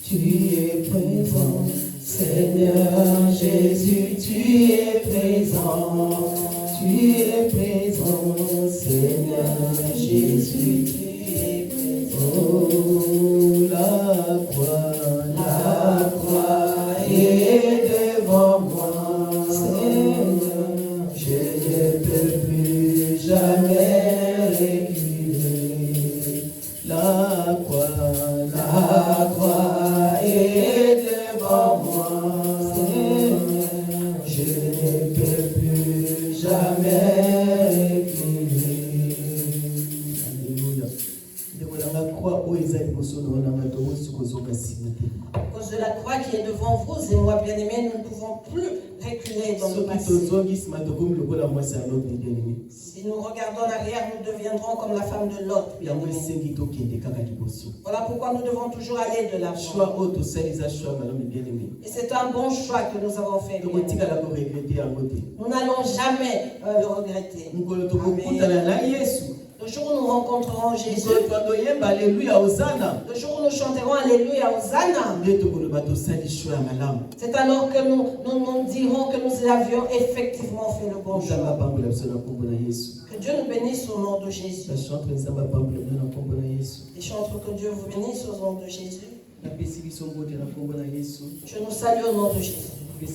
tu es présent. Seigneur Jésus, tu es présent. Tu es présent, Seigneur Jésus, tu es présent. Oh, la croix est devant moi. Seigneur, je ne peux plus jamais reculer. La croix est devant moi. Seigneur, je ne peux plus jamais reculer. Alléluia. La croix où ils aiment à cause de la croix qui est devant vous, et moi bien-aimé, nous ne pouvons plus reculer dans le passé. Si nous regardons en arrière, nous deviendrons comme la femme de Lot. Voilà pourquoi nous devons toujours aller de l'avant. Et c'est un bon choix que nous avons fait. Nous n'allons jamais le regretter. Amen. Le jour où nous rencontrerons Jésus, le jour où nous chanterons Alléluia, Hosanna, c'est alors que nous dirons que nous avions effectivement fait le bon choix. Que Dieu nous bénisse au nom de Jésus. Les chantres que Dieu vous bénisse au nom de Jésus. Je nous salue au nom de Jésus. Je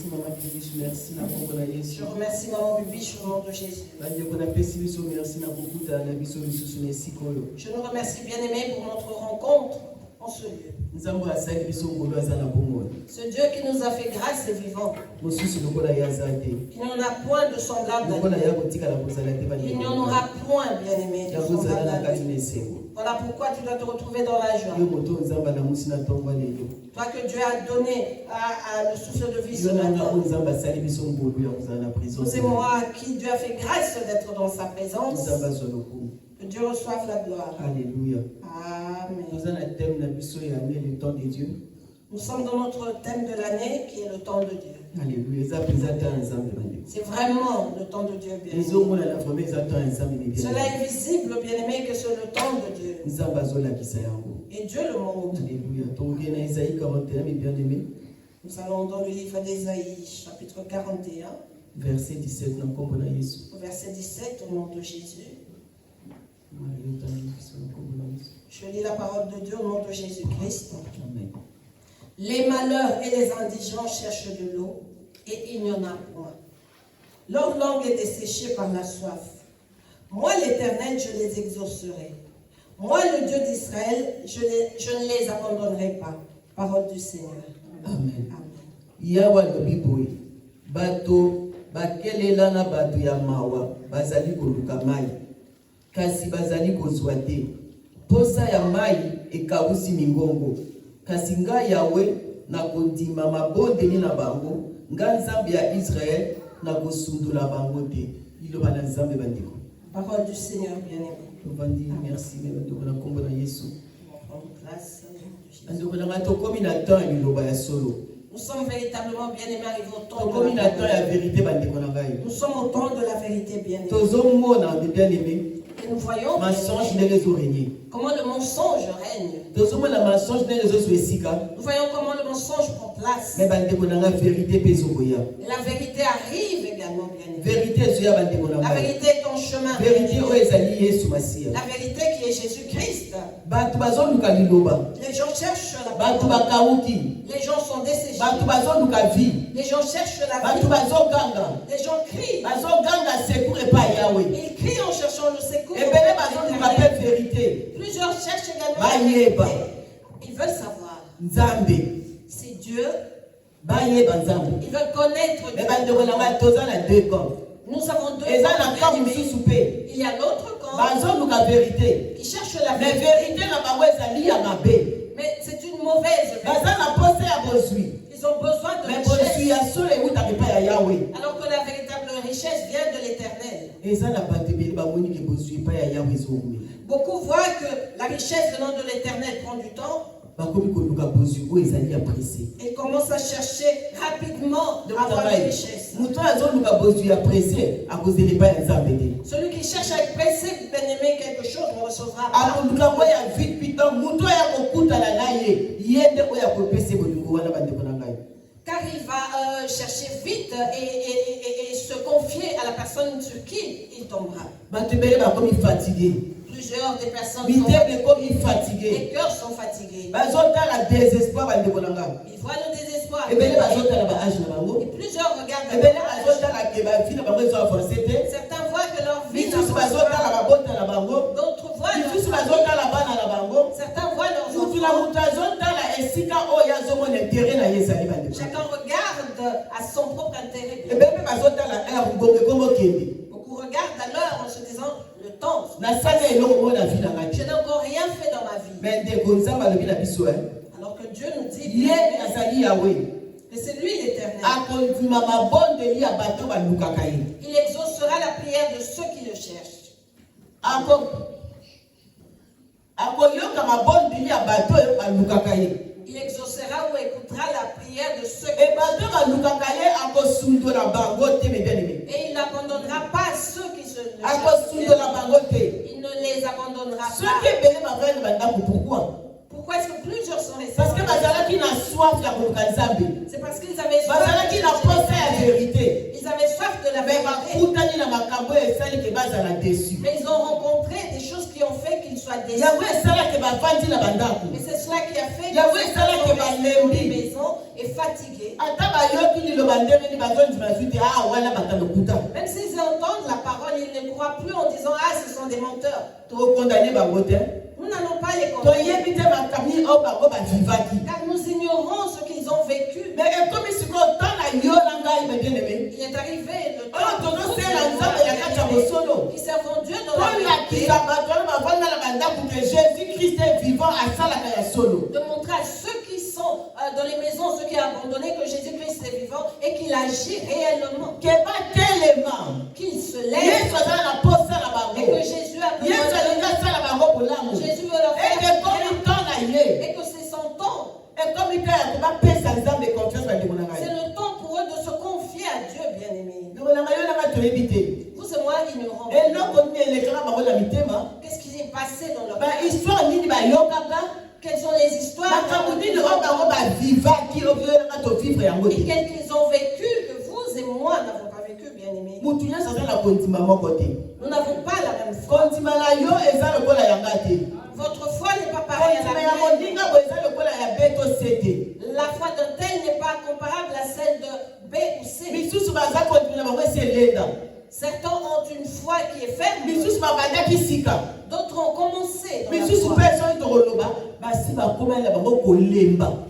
remercie Maman Bibiche au nom de Jésus. Je nous remercie bien-aimés pour notre rencontre en ce lieu. Ce Dieu qui nous a fait grâce est vivant. Il n'y en a point de semblable à lui. Il n'y en aura point, bien-aimé, de semblable à lui. Voilà pourquoi tu dois te retrouver dans la joie. Toi que Dieu a donné le souffle de vie ce matin. Vous et moi, à qui Dieu a fait grâce d'être dans sa présence. Que Dieu reçoive la gloire. Alléluia. Amen. Le temps de Dieu. Nous sommes dans notre thème de l'année qui est le temps de Dieu. Alléluia. C'est vraiment le temps de Dieu, bien-aimé. Cela est visible, bien-aimé, que c'est le temps de Dieu. Et Dieu le montre. Alléluia. Nous allons dans le livre d'Ésaïe, chapitre 41. Verset 17. Verset 17, au nom de Jésus. Je lis la parole de Dieu au nom de Jésus-Christ. Amen. Les malheurs et les indigents cherchent de l'eau, et il n'y en a point. Leur langue est desséchée par la soif. Moi, l'Éternel, je les exaucerai. Moi, le Dieu d'Israël, je ne les abandonnerai pas. Parole du Seigneur. Amen. Yawa lobiboy. Bato bakelela na bato ya mawa bazali koluka mai. Kasi bazali kozwa te. Posa ya mai ekawusi mingongo. Kasi nga Yawe na kondima mabondeli na bango. Nga Nzambe ya Israël na kosundula bango te. Iloba na Nzambe bandeko. Parole du Seigneur bien-aimé. Tovandi merci ndeko na kombo na Yesu. Grâce. Ndeko na tokomi na temps ya liloba ya solo. Nous sommes véritablement bien-aimés arrivés au temps de la vérité. Nous sommes au temps de la vérité bien-aimée. Et nous voyons comment le mensonge règne. Nous voyons comment le mensonge prend place. Et la vérité arrive également, bien-aimé. La vérité est en chemin. La vérité qui est Jésus-Christ. Les gens cherchent la parole. Les gens sont desséchés. Les gens cherchent la vie. Les gens crient. Ils crient en cherchant le secours. Plusieurs cherchent également la vérité. Ils veulent savoir si Dieu. Ils veulent connaître Dieu. Nous avons deux camps. Il y a l'autre camp qui cherche la vérité. Mais c'est une mauvaise vérité. Ils ont besoin de richesse. Alors que la véritable richesse vient de l'Éternel. Beaucoup voient que la richesse venant de l'Éternel prend du temps. Il commence à chercher rapidement de avoir des richesses. Celui qui cherche à être pressé, bien-aimé, quelque chose ne recevra pas. Car il va chercher vite et se confier à la personne sur qui il tombera. Plusieurs des personnes sont fatiguées. Les cœurs sont fatigués. Ils voient le désespoir. Et plusieurs regardent. Certains voient que leur vie. D'autres voient certains voient leurs enfants. Chacun regarde à son propre intérêt. Beaucoup regardent à l'heure en se disant le temps. Je n'ai encore rien fait dans ma vie. Alors que Dieu nous dit que c'est lui l'Éternel. Il exaucera la prière de ceux qui le cherchent. Il exaucera ou écoutera la prière de ceux qui le cherchent. Et il n'abandonnera pas ceux qui se le cherchent. Il ne les abandonnera pas. Pourquoi est-ce que plusieurs sont restés? Parce que c'est parce qu'ils avaient soif de la vérité. Ils avaient soif de la vérité. Mais ils ont rencontré des choses qui ont fait qu'ils soient déçus. Et c'est cela qui a fait qu'ils soient dans les maisons et fatigués. Même s'ils entendent la parole, ils ne croient plus en disant ah, ce sont des menteurs. Nous n'allons pas les condamner. Car nous ignorons ce qu'ils ont vécu. Il est arrivé le temps qui servent Dieu dans la vérité. De montrer à ceux qui sont dans les maisons, ceux qui ont abandonné, que Jésus-Christ est vivant et qu'il agit réellement. Qu'il se lève et que Jésus a besoin de Jésus veut leur faire et que c'est son temps. C'est le temps pour eux de se confier à Dieu, bien-aimé. Vous et moi ignorons. Qu'est-ce qui est passé dans leur cœur? Quelles sont les histoires et quelles qu'ils ont vécu que vous et moi n'avons pas vécu, bien-aimé. Nous n'avons pas la même foi. Votre foi n'est pas pareille à la mienne. La foi d'un tel n'est pas comparable à celle de B ou C. Certains ont une foi qui est ferme. D'autres ont commencé dans la foi.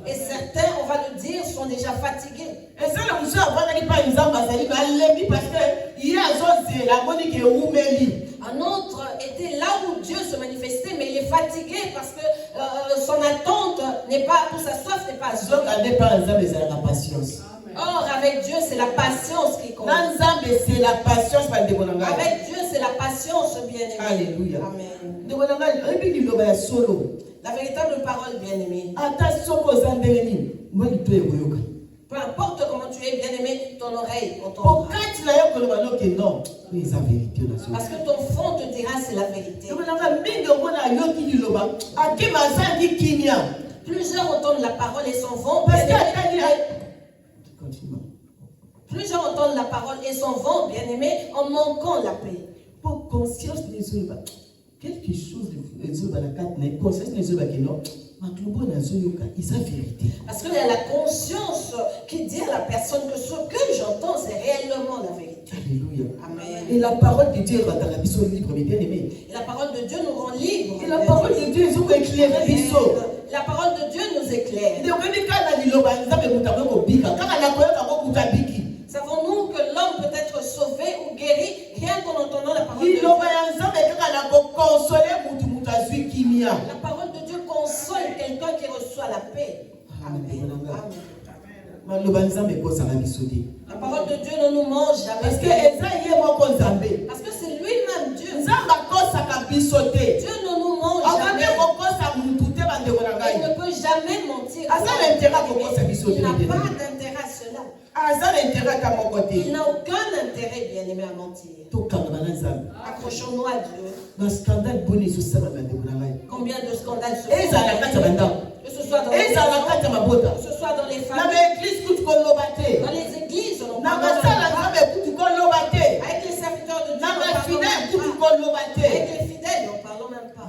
Et certains, on va le dire, sont déjà fatigués. Un autre était là où Dieu se manifestait, mais il est fatigué parce que son attente n'est pas, pour sa soif n'est pas assurée. Or, avec Dieu, c'est la patience qui compte. Avec Dieu, c'est la patience, bien-aimé. Alléluia. Amen. La véritable parole, bien-aimé. Peu importe comment tu es, bien-aimé, ton oreille entendra. Parce que ton fond te dira c'est la vérité. Plusieurs entendent la parole et s'en vont. Plusieurs entendent la parole et s'en vont, bien-aimés, en manquant la paix. Pour conscience quelque chose parce qu'il y a la conscience qui dit à la personne que ce que j'entends c'est réellement la vérité. Alléluia. Amen. Et la parole de Dieu rend la personne libre, bien-aimé. Et la parole de Dieu nous rend libres. Et la parole de Dieu nous éclaire. La parole de Dieu nous éclaire. Savons-nous que l'homme peut être sauvé ou guéri rien qu'en entendant la parole de Dieu? La parole de Dieu console quelqu'un qui reçoit la paix. Amen. La parole de Dieu ne nous mange jamais. Parce que c'est lui-même Dieu. Dieu ne nous mange jamais. Il ne peut jamais jamais mentir. Il n'a pas d'intérêt à cela. Il n'a aucun intérêt, bien-aimé, à mentir. Accrochons-nous à Dieu. Combien de scandales se font? Que ce soit dans les maisons, que ce soit dans les familles, dans les églises, avec les serviteurs de Dieu, avec les fidèles, n'en parlons même pas.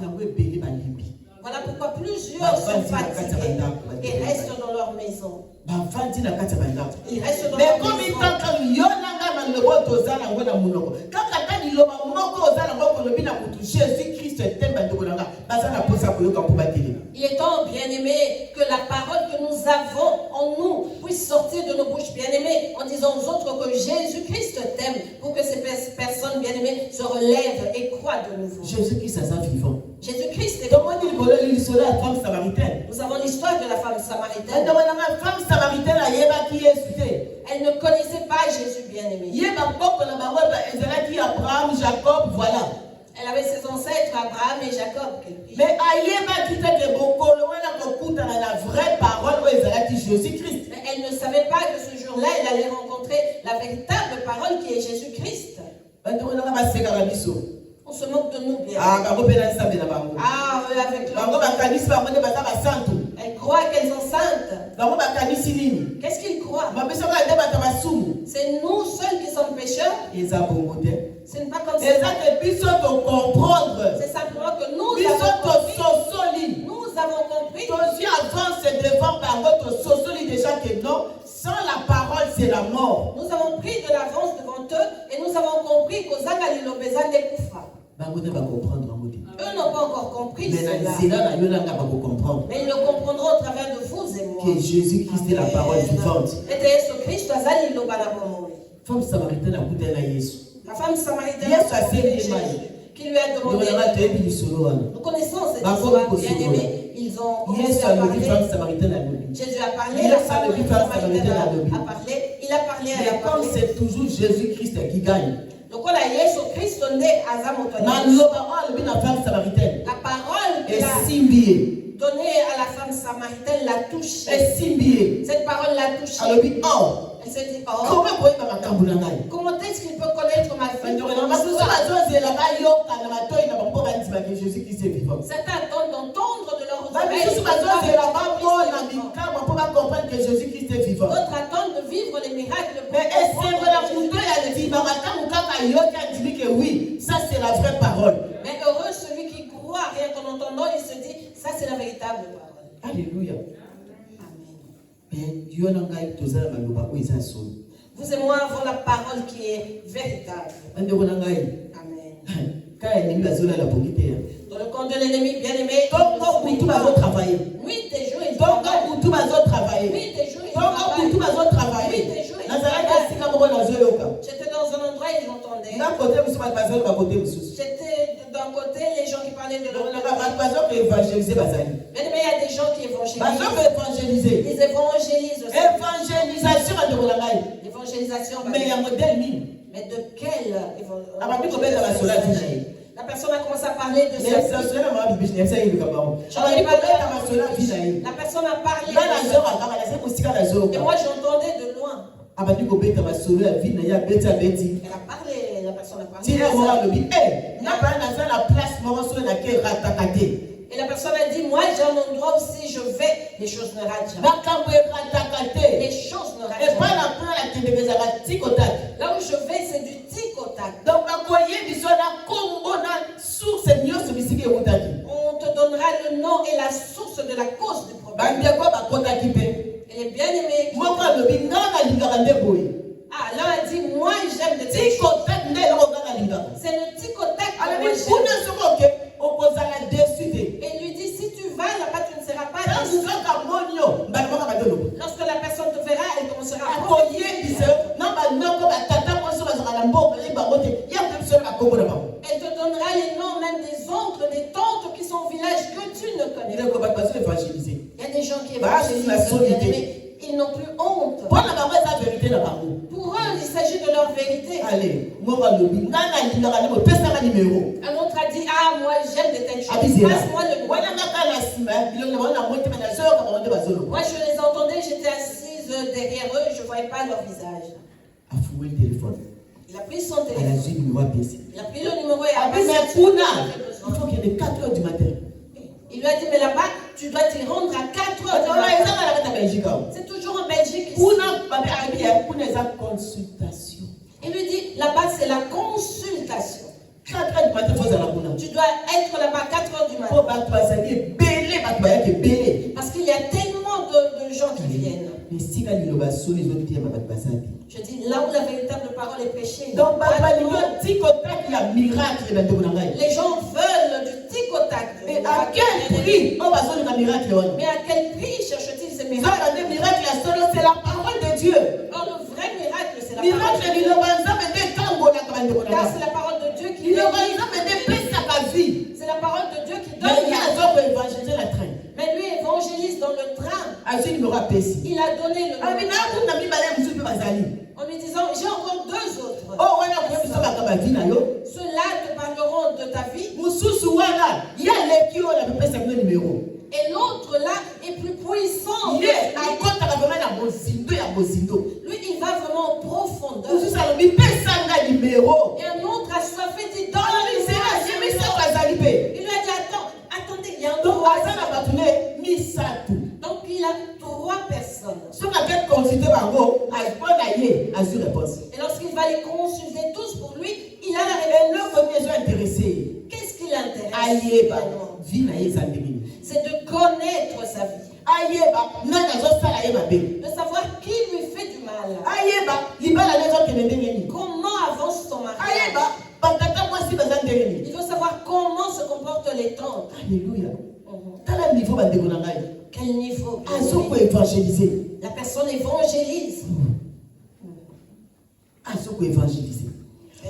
Voilà pourquoi plusieurs sont fatigués et restent dans leur maison. Ils restent dans leur maison. Il est temps, bien-aimé, que la parole que nous avons en nous puisse sortir de nos bouches, bien-aimés, en disant aux autres que Jésus-Christ t'aime, pour que ces personnes, bien-aimées, se relèvent et croient de nouveau. Jésus-Christ est vivant. Jésus-Christ est vivant. Nous avons l'histoire de la femme samaritaine. Elle ne connaissait pas Jésus, bien-aimé. Elle avait ses ancêtres, Abraham et Jacob. Mais elle ne savait pas que ce jour-là, elle allait rencontrer la véritable parole qui est Jésus-Christ. On se moque de nous, bien. Avec elle croit qu'elles sont saintes. Qu'est-ce qu'ils croient? C'est nous seuls qui sommes pécheurs. Ce n'est pas comme ça. C'est simplement que nous avons compris. Sans la parole, c'est la mort. Nous avons pris de l'avance devant eux et nous avons compris qu'aux Agalilo besoin des Koufra. Eux n'ont pas encore compris cela. Mais ils le comprendront au travers de vous et moi. Que Jésus-Christ est la parole vivante. Femme samaritaine a goûté à Jésus. La femme samaritaine qui lui a demandé. Nous connaissons cette histoire, bien aimé. Ils ont commencé à parler. Jésus a parlé, la femme samaritaine a parlé. Il a parlé à la parole. Mais comme c'est toujours Jésus-Christ qui gagne. Donc on a Jésus Christ donné à la parole qu'il a donnée à la femme samaritaine l'a touché. Cette parole l'a touché. Elle s'est dit, comment est-ce qu'il peut connaître ma fille? Certains attendent d'entendre de leur oreille. D'autres attendent de vivre les miracles. Mais oui, ça c'est la vraie parole. Mais heureux celui qui croit rien qu'en entendant, il se dit, ça c'est la véritable parole. Alléluia. Amen. Vous et moi avons la parole qui est véritable. Amen. Dans le camp de l'ennemi, bien aimé, nuit et jour, ils j'étais dans un endroit et j'entendais. J'étais d'un côté, les gens qui parlaient de l'autre. Bien aimé, il y a des gens qui évangélisent. Ils évangélisent aussi. L'évangélisation. Mais il y a un modèle. Mais de quelle évangélisation? La personne a commencé à parler de ça. La personne a parlé. Et moi j'entendais de loin. Elle a parlé, la personne a parlé. Et la personne a dit, moi j'ai un endroit où si je vais, les choses ne ratent jamais. Les choses ne ratent jamais. Là où je vais, c'est du tic-au-tac. On te donnera le nom et la source de la cause du problème. Elle est bien aimée. Ah, là on a dit, moi j'aime le tic-au-tac. C'est le tic-au-tac. Et il lui dit, si tu vas là-bas, tu ne seras pas déçu. Lorsque la personne te verra, elle commencera à elle te donnera les noms même des oncles, des tantes qui sont au village que tu ne connais pas. Il y a des gens qui évangélisent, ils n'ont plus honte. Pour eux, il s'agit de leur vérité. Un autre a dit, ah, moi j'aime de telles choses. Passe-moi le numéro. Moi, je les entendais, j'étais assise derrière eux, je ne voyais pas leur visage. Il a pris son téléphone. Il a pris le numéro et a passé. Il faut qu'il y ait 4 heures du matin. Il lui a dit, mais là-bas, tu dois t'y rendre à 4 heures du matin. C'est toujours en Belgique. Il lui dit, là-bas, c'est la consultation. 4 heures du matin, tu dois être là-bas à 4 heures du matin. Parce qu'il y a tellement de gens qui viennent. Je dis, là où la véritable parole est prêchée. Donc, les gens veulent du tic au tac. Mais à quel prix? Mais à quel prix cherchent-ils ces miracles? C'est la parole de Dieu. Or, le vrai miracle, c'est la parole de Dieu. Car c'est la parole de Dieu qui donne. C'est la parole de Dieu qui donne. Mais lui évangélise dans le train. Il a donné le nom. En lui disant, j'ai encore 2 autres. Ceux-là te parleront de ta vie. Et l'autre là est plus puissant. Lui, il va vraiment en profondeur. Et un autre a soifé dit, il lui a dit, attendez, il y a un autre. Donc il a 3 personnes. Et lorsqu'il va les consulter tous pour lui, il a la réponse. Qu'est-ce qui l'intéresse? C'est de connaître sa vie. De savoir qui lui fait du mal. Comment avance son mariage. Il veut savoir comment se comportent les tantes. Alléluia. Quel niveau? La personne évangélise.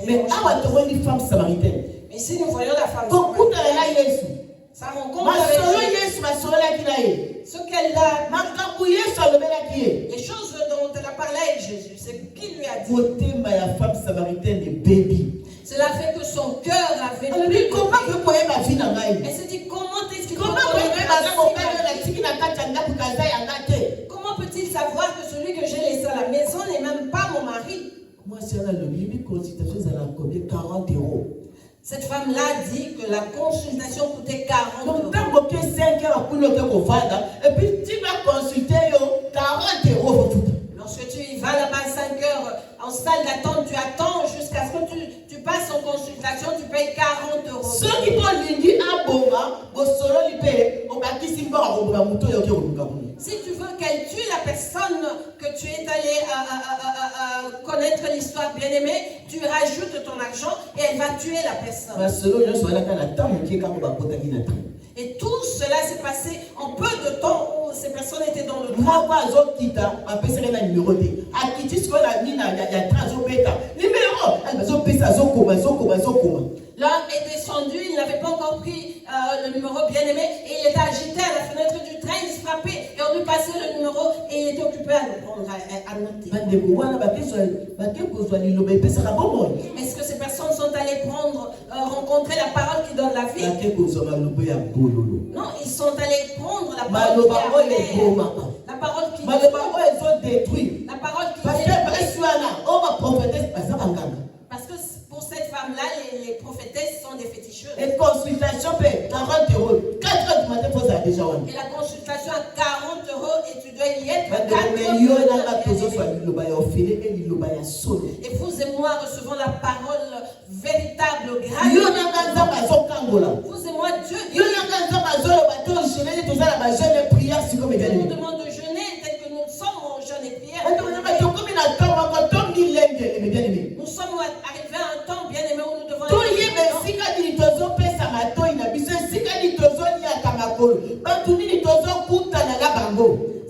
Mais une femme samaritaine. Mais si nous voyons la femme samaritaine, ça rencontre avec Jésus. Ce qu'elle a, les choses dont elle a parlé avec Jésus, c'est qui lui a dit. Cela fait que son cœur avait pris. Elle s'est dit, comment est-ce qu'il comment peut-il savoir que celui que j'ai laissé à la maison n'est même pas mon mari? Moi, c'est la consultation, ça a combien? 40 €. Cette femme-là dit que la consultation coûtait 40 €. Donc, tant que 5 heures pour le et puis tu vas consulter 40 €. Lorsque tu y vas là-bas 5 heures en salle d'attente, tu attends jusqu'à ce que tu passes en consultation, tu payes 40 €. Ceux qui vont l'indi à Boma, au solo l'ipé, au bâti simba, au bamuto yoke. Si tu veux qu'elle tue la personne que tu es allé connaître l'histoire bien-aimée, tu rajoutes ton argent et elle va tuer la personne. Et tout cela s'est passé en peu de temps où ces personnes étaient dans le train. L'un est descendu, il n'avait pas encore pris le numéro bien-aimé et il était agité à la fenêtre du train, il se frappait et on lui passait le numéro et il était occupé à répondre, à noter. Est-ce que ces personnes sont allées rencontrer la parole qui donne la vie? Non, ils sont allés prendre la parole qui est la parole qui détruit. La parole qui parce que pour cette femme-là, les prophétesses sont des féticheuses. Et consultation paie 40 €. 4 heures du matin, il faut ça déjà. Et la consultation à 40 € et tu dois y être. Et vous et moi recevons la parole véritable, grâce. Vous et moi, Dieu. Nous demande de jeûner tel que nous sommes en jeûne et prière. Nous sommes arrivés à un temps bien aimé où nous devons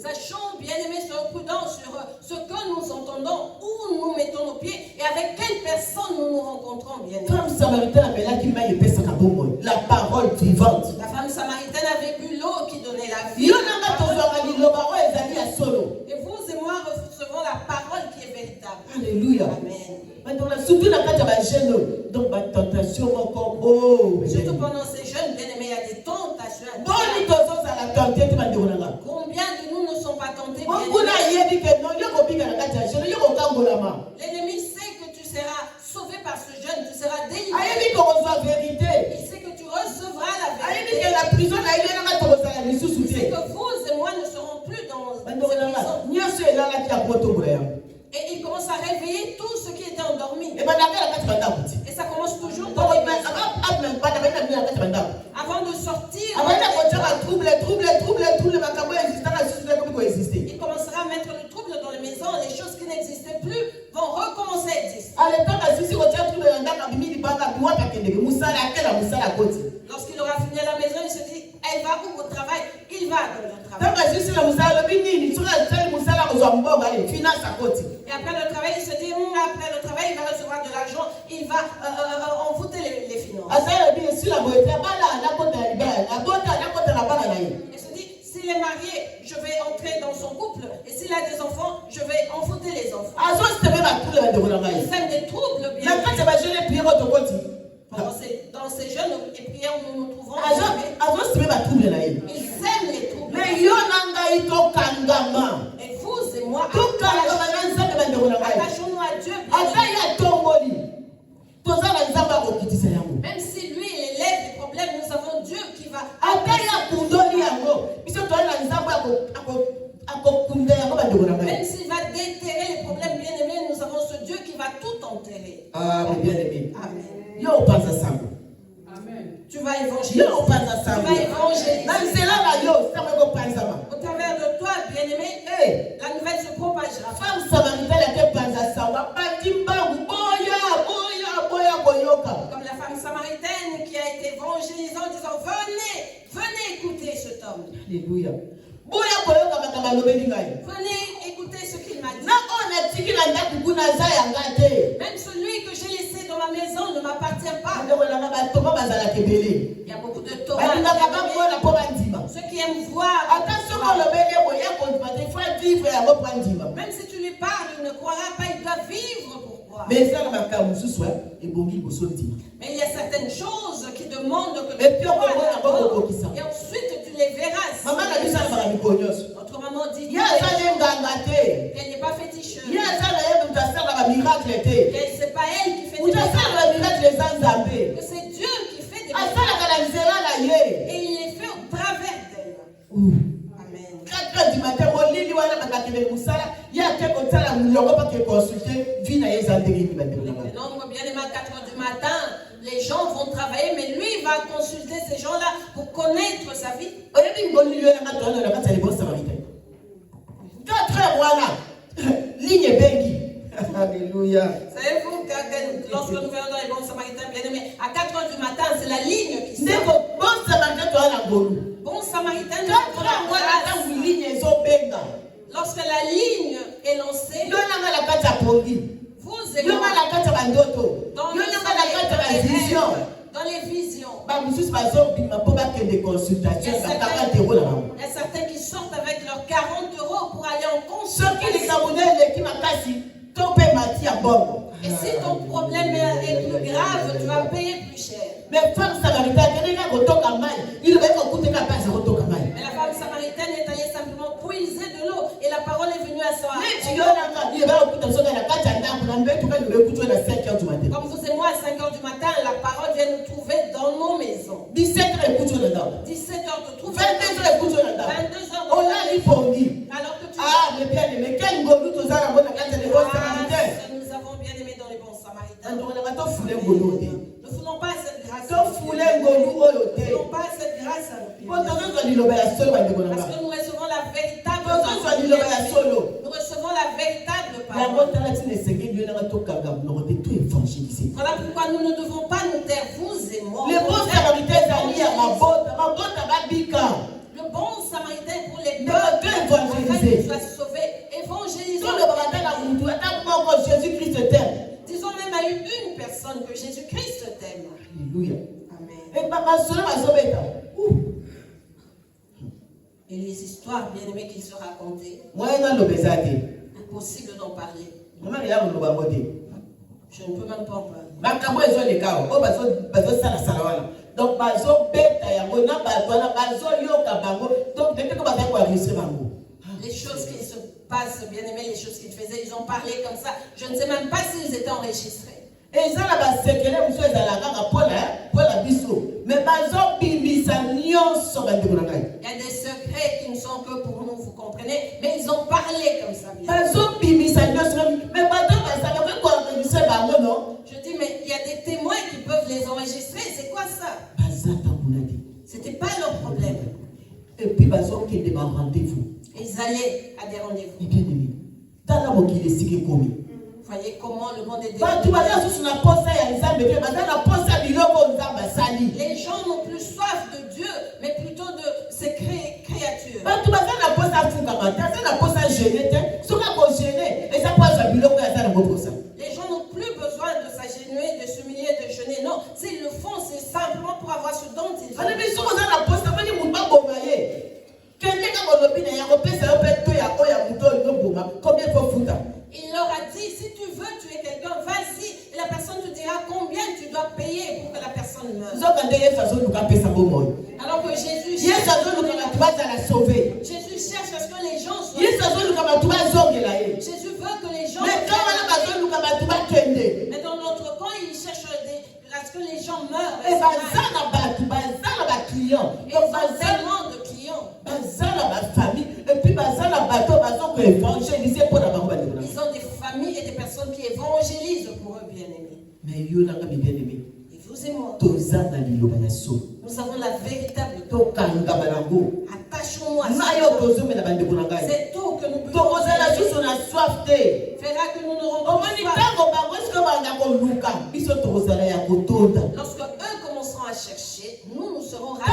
sachons bien aimé, soyons prudents sur ce que nous entendons, où nous mettons nos pieds et avec quelle personne nous nous rencontrons bien aimé. La parole vivante. La femme samaritaine avait bu l'eau qui donnait la vie. Et vous et moi recevons la parole qui est véritable. Alléluia. Amen. Surtout la tentation encore. Surtout pendant ces jeunes bien aimés, il y a a des tentations. Combien de nous ne sont pas tentés? L'ennemi sait que tu seras sauvé par ce jeûne, tu seras délivré. Il sait que tu recevras la vérité. Il sait que vous et moi ne serons plus dans cette prison. Et il commence à réveiller tout ce qui était endormi. Et ça commence toujours dans les maisons. Avant de sortir, il commencera à mettre le trouble dans les maisons. Les choses qui n'existaient plus vont recommencer à exister. Lorsqu'il aura fini à la maison, il se dit, elle va où au travail? Il va dans le travail. Et après le travail, il se dit, après le travail, il va recevoir de l'argent, il va envoûter les finances. Il se dit, s'il est marié, je vais entrer dans son couple. Et s'il a des enfants, je vais envoûter les enfants. Il sème des troubles bien. Dans ces jeunes et prières où nous nous trouvons, il sème les troubles. Et vous et moi, attachons-nous à Dieu. Même si lui il élève des problèmes, nous avons Dieu qui va. Même s'il va déterrer les problèmes, bien aimés, nous avons ce Dieu qui va tout enterrer. Bien aimé. Amen. Amen. Tu vas évangéliser. Au travers de toi, bien-aimé, la nouvelle se propagera. Comme la femme samaritaine qui a été évangélisée en disant, venez écouter cet homme. Alléluia. Venez écouter ce qu'il m'a dit. Même celui que j'ai laissé dans ma maison ne m'appartient pas. Il y a beaucoup de tomates. Ceux qui aiment voir. Même si tu lui parles, il ne croira pas, il doit vivre pour croire. Mais il y a certaines choses qui demandent que tu crois. Et ensuite tu les verras. Notre maman dit qu'elle n'est pas féticheuse. Que c'est pas elle qui fait des miracles. Que c'est Dieu qui fait des miracles. Et il les fait au travers d'elle. Amen. 4 heures du matin, le nombre bien aimé à 4 heures du matin, les gens vont travailler, mais lui va consulter ces gens-là pour connaître sa vie. 4 heures, voilà. Ligne Bengi. Alléluia. Savez-vous que lorsque nous venons dans les bons samaritains, bien aimés, à 4 heures du matin, c'est la ligne qui sort. Bon samaritain, tu as la goulou. Bon samaritain, lorsque la ligne est lancée, vous et moi, dans les visions, il y a certains qui sortent avec leurs 40 € pour aller en consultation. Et si ton problème est plus grave, tu vas payer plus cher. Mais la femme samaritaine est allée simplement puiser de l'eau et la parole est venue à soi. Comme vous et moi à 5 heures du matin, la parole vient nous trouver dans nos maisons. 17 heures te trouve. 22 heures. Alors que tu nous avons bien aimé dans les bons samaritains. Nous ne voulons pas cette grâce. Nous ne voulons pas cette grâce à nos pieds. Parce que nous recevons la véritable parole. Nous recevons la véritable parole. Voilà pourquoi nous ne devons pas nous taire, vous et moi. Le bon samaritain pour les peuples, afin qu'ils soient sauvés, évangélisons. Disons même à une personne que Jésus-Christ t'aime. Alléluia. Amen. Et les histoires bien aimées qui se racontaient, impossible d'en parler. Je ne peux même pas en parler. Donc, bazo beta yango na batwana bazo yoka bango. Donc, depuis que bazo quoi réussir bango. Les choses qui se passent, bien aimé, les choses qu'ils faisaient, ils ont parlé comme ça. Je ne sais même pas s'ils étaient enregistrés. Et ça, là, c'est que les gens sont pour la biso. Mais bazo bimisa nyonso bandekona. Il y a des secrets qui ne sont que pour nous, vous comprenez. Mais ils ont parlé comme ça. Bazo bimisa nyonso. Mais bazo ça va quoi enregistrer bango non? Je dis mais il y a des témoins qui peuvent les enregistrer. C'est quoi ça? C'était pas leur problème. Et puis bazo qui est rendez-vous. Ils allaient à des rendez-vous. Et bien aimé. Dans la moquille de qui commis. Vous voyez comment le monde est développé. Les gens n'ont plus soif de Dieu, mais plutôt de ces créatures. Les gens n'ont plus besoin de s'agenouiller, de s'humilier, de jeûner. Non, s'ils le font, c'est simplement pour avoir ce dont ils ont besoin. Il leur a dit, si tu veux tuer quelqu'un, vas-y. Et la personne te dira combien tu dois payer pour que la personne meure. Alors que Jésus cherche à ce que les gens soient sauvés. Jésus veut que les gens mais dans notre camp, il cherche à ce que les gens meurent. Et ils ont tellement de clients. Ils ont des familles et des personnes qui évangélisent pour eux, bien-aimés. Mais bien-aimés. Et vous et moi, nous avons la véritable. Attachons-nous à ça. C'est tout que nous pouvons faire. Fera que nous n'aurons pas lorsque eux commenceront à chercher, nous serons rassurés.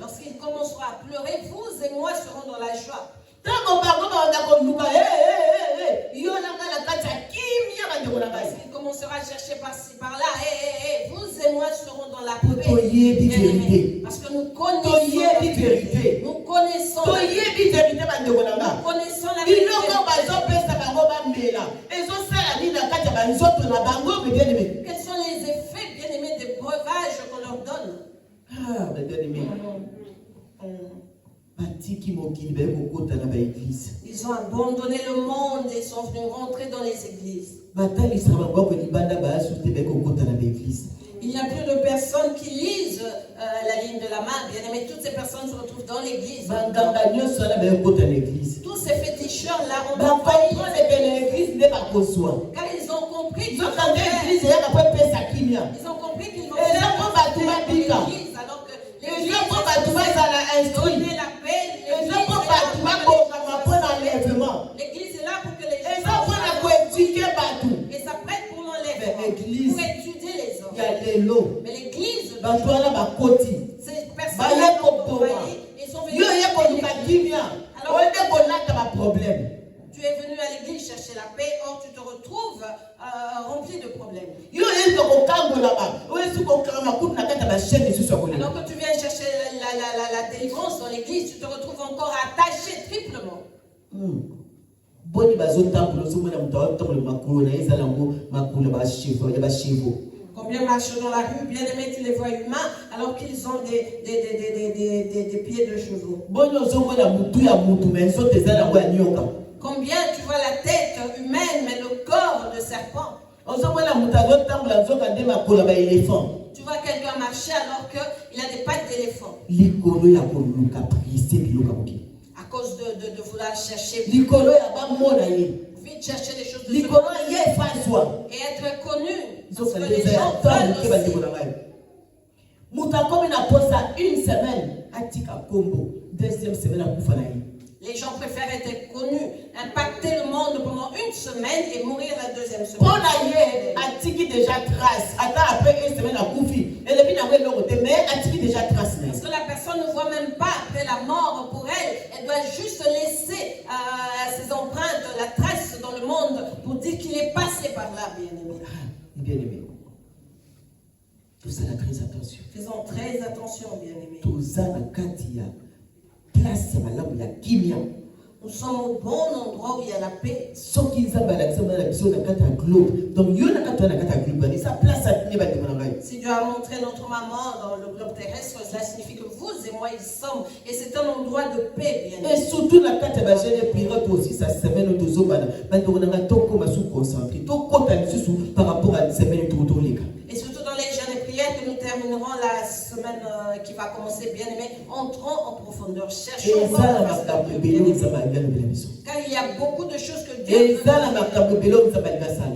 Lorsqu'ils commenceront à pleurer, vous et moi serons dans la joie. Lorsqu'il commencera à chercher par-ci, par-là, vous et moi serons dans la paix. Parce que nous connaissons la vérité. Nous connaissons la vérité. Nous connaissons la vérité. Quels sont les effets, bien-aimés, des breuvages qu'on leur donne? Ah, bien-aimés. Ils ont abandonné le monde et sont venus rentrer dans les églises. Il n'y a plus de personnes qui lisent la ligne de la main. Bien aimé, toutes ces personnes se retrouvent dans l'église. Tous ces féticheurs-là ont envahi l'église. Car ils ont compris qu'ils vont faire l'église alors que l'église donner la paix. L'église est là pour que les gens et ça prête pour l'enlèvement, pour étudier les hommes. Mais l'église, ces personnes ils sont venus. Tu es venu à l'église chercher la paix, or tu te retrouves rempli de problèmes. Alors que tu viens chercher la délivrance dans l'église, tu te retrouves encore attaché triplement. Combien marchent dans la rue, bien aimés, tu les vois humains, alors qu'ils ont des pieds de chevaux. Combien tu vois la tête humaine, mais le corps de serpent. Tu vois quelqu'un marcher alors qu'il a des pattes d'éléphant. À cause de vouloir chercher. Vite chercher des choses de ce monde. Et être connu. Parce que les gens veulent aussi. Une semaine, deuxième semaine, les gens préfèrent être connus, impacter le monde pendant une semaine et mourir la deuxième semaine. Parce que la personne ne voit même pas après la mort pour elle. Elle doit juste laisser ses empreintes, la trace dans le monde pour dire qu'il est passé par là, bien-aimé. Bien-aimé. Tout ça, très attention. Faisons très attention, bien-aimé. Tout ça, place à la kimia. Nous sommes au bon endroit où il y a la paix. Donc, si Dieu a montré notre maman dans le globe terrestre, cela signifie que vous et moi y sommes. Et c'est un endroit de paix, bien. Et surtout, la carte de prière aussi, ça se met dans par rapport à la semaine et surtout dans les jeûnes et prières que nous terminerons la semaine qui va commencer, bien aimé, entrons en profondeur, cherchons car il y a beaucoup de choses que Dieu fait.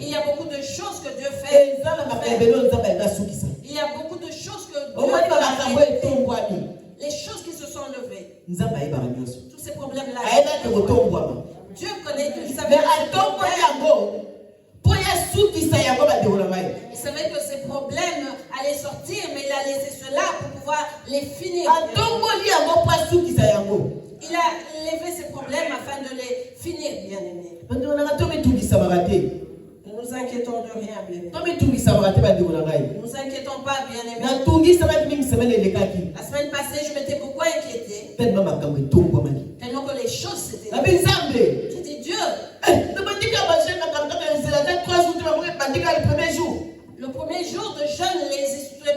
Il y a beaucoup de choses que Dieu fait. Il y a beaucoup de choses que Dieu fait. Les choses qui se sont levées. Tous ces problèmes-là. Dieu connaît tout. Il savait que ces problèmes allaient sortir, mais il a laissé cela pour pouvoir les finir. Il a levé ces problèmes afin de les finir, bien aimé. Ne nous inquiétons de rien, bien aimé. Ne nous inquiétons pas, bien aimé. La semaine passée, je m'étais beaucoup inquiété. Tellement que les choses s'étaient. J'ai dit Dieu. Le premier jour de jeûne, les